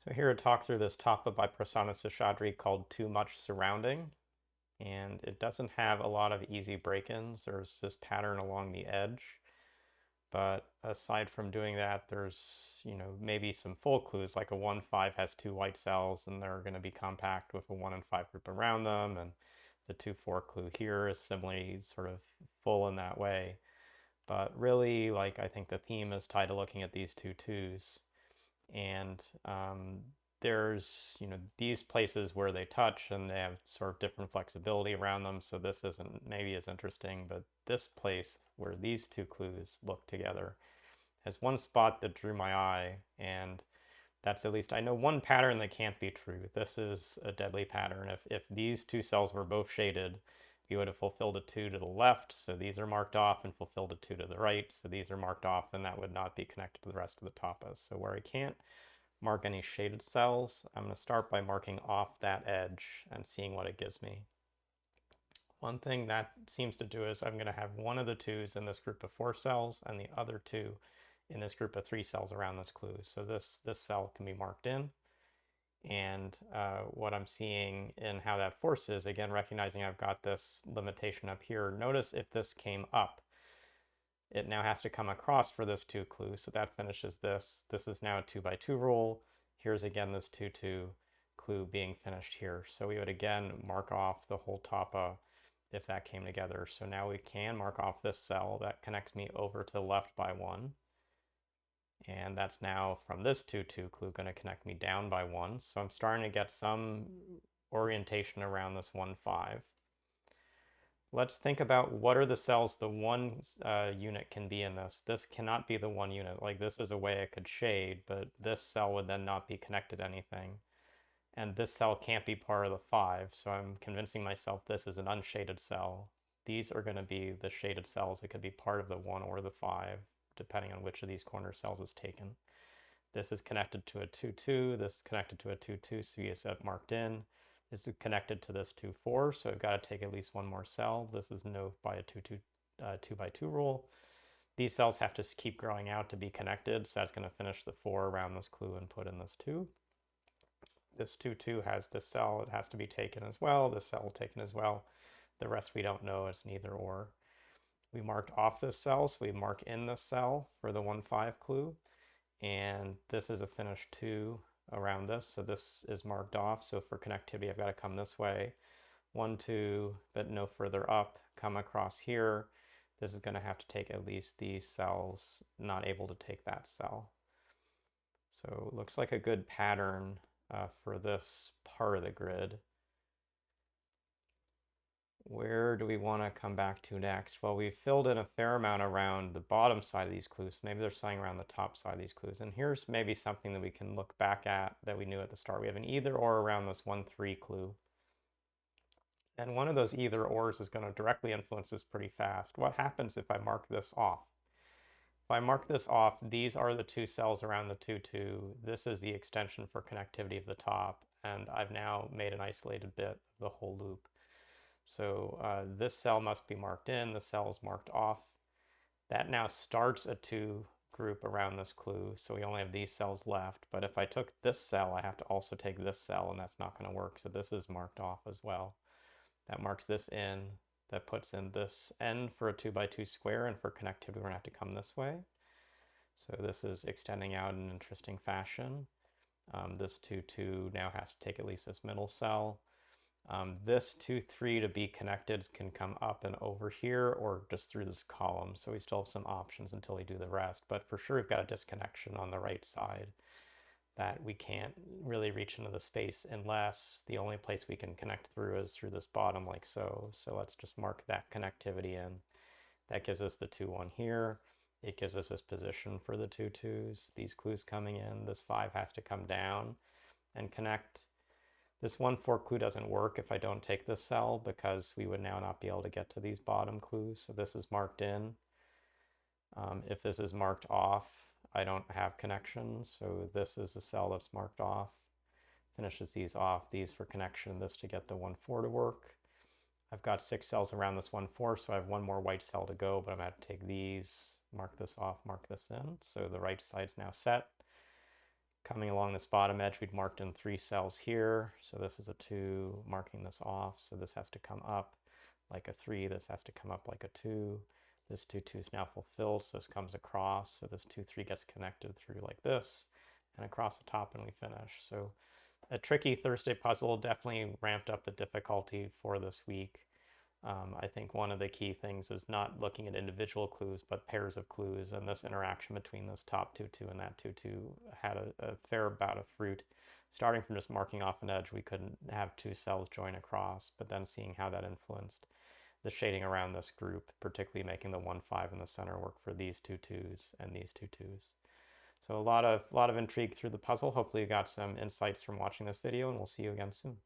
So here to talk through this Tapa by Prasanna Seshadri called Too Much Surrounding. And it doesn't have a lot of easy break-ins. There's this pattern along the edge. But aside from doing that, there's, maybe some full clues, like a 1-5 has two white cells and they're going to be compact with a 1 and 5 group around them. And the 2-4 clue here is similarly sort of full in that way. But really, I think the theme is tied to looking at these two twos. And there's these places where they touch and they have sort of different flexibility around them, so this isn't maybe as interesting, but this place where these two clues look together has one spot that drew my eye, and that's at least I know one pattern that can't be true. This is a deadly pattern. If these two cells were both shaded, you would have fulfilled a 2 to the left, so these are marked off, and fulfilled a 2 to the right, so these are marked off, and that would not be connected to the rest of the tapas. So where I can't mark any shaded cells, I'm going to start by marking off that edge and seeing what it gives me. One thing that seems to do is I'm going to have one of the twos in this group of 4 cells and the other 2 in this group of 3 cells around this clue. So this cell can be marked in. And what I'm seeing in how that forces, again, recognizing I've got this limitation up here, notice if this came up, it now has to come across for this 2 clue, so that finishes this. This is now a 2x2 rule. Here's again this 2-2 clue being finished here. So we would again mark off the whole tapa if that came together. So now we can mark off this cell that connects me over to the left by 1. And that's now from this 2-2 clue going to connect me down by 1. So I'm starting to get some orientation around this 1-5. Let's think about what are the cells the one unit can be in this. This cannot be the one unit. Like, this is a way I could shade, but this cell would then not be connected to anything. And this cell can't be part of the 5, so I'm convincing myself this is an unshaded cell. These are going to be the shaded cells. It could be part of the 1 or the 5, depending on which of these corner cells is taken. This is connected to a 2-2. This is connected to a 2-2, so you get marked in. This is connected to this 2-4, so I've got to take at least one more cell. This is no by a 2x2 rule. These cells have to keep growing out to be connected, so that's going to finish the 4 around this clue and put in this 2. This 2-2 has this cell. It has to be taken as well. This cell taken as well. The rest we don't know. It's neither or. We marked off this cell, so we mark in this cell for the 1-5 clue. And this is a finished 2 around this, so this is marked off. So for connectivity, I've got to come this way, 1, 2, but no further up, come across here. This is going to have to take at least these cells, not able to take that cell. So it looks like a good pattern for this part of the grid. Where do we want to come back to next? Well, we've filled in a fair amount around the bottom side of these clues. Maybe there's something around the top side of these clues. And here's maybe something that we can look back at that we knew at the start. We have an either or around this 1-3 clue. And one of those either ors is going to directly influence this pretty fast. What happens if I mark this off? If I mark this off, these are the 2 cells around the 2-2. This is the extension for connectivity of the top. And I've now made an isolated bit of the whole loop. So this cell must be marked in, the cell is marked off. That now starts a 2 group around this clue, so we only have these cells left. But if I took this cell, I have to also take this cell, and that's not going to work. So this is marked off as well. That marks this in, that puts in this end for a 2x2 square, and for connectivity, we're going to have to come this way. So this is extending out in an interesting fashion. This 2-2 now has to take at least this middle cell. This 2-3 to be connected can come up and over here or just through this column. So we still have some options until we do the rest. But for sure, we've got a disconnection on the right side that we can't really reach into the space unless the only place we can connect through is through this bottom like so. So let's just mark that connectivity in. That gives us the 2-1 here. It gives us this position for the 2-2s. These clues coming in. This 5 has to come down and connect. This 1-4 clue doesn't work if I don't take this cell, because we would now not be able to get to these bottom clues. So this is marked in. If this is marked off, I don't have connections. So this is the cell that's marked off. Finishes these off, these for connection, this to get the 1-4 to work. I've got 6 cells around this 1-4, so I have one more white cell to go, but I'm going to have to take these, mark this off, mark this in. So the right side's now set. Coming along this bottom edge, we'd marked in 3 cells here. So this is a 2, marking this off. So this has to come up like a 3. This has to come up like a 2. This 2, 2 is now fulfilled, so this comes across. So this 2, 3 gets connected through like this and across the top, and we finish. So a tricky Thursday puzzle, definitely ramped up the difficulty for this week. I think one of the key things is not looking at individual clues, but pairs of clues, and this interaction between this top 2, 2 and that 2, 2 had a fair bout of fruit. Starting from just marking off an edge, we couldn't have 2 cells join across, but then seeing how that influenced the shading around this group, particularly making the 1, 5 in the center work for these 2, 2s and these 2, 2s. So a lot of intrigue through the puzzle. Hopefully you got some insights from watching this video, and we'll see you again soon.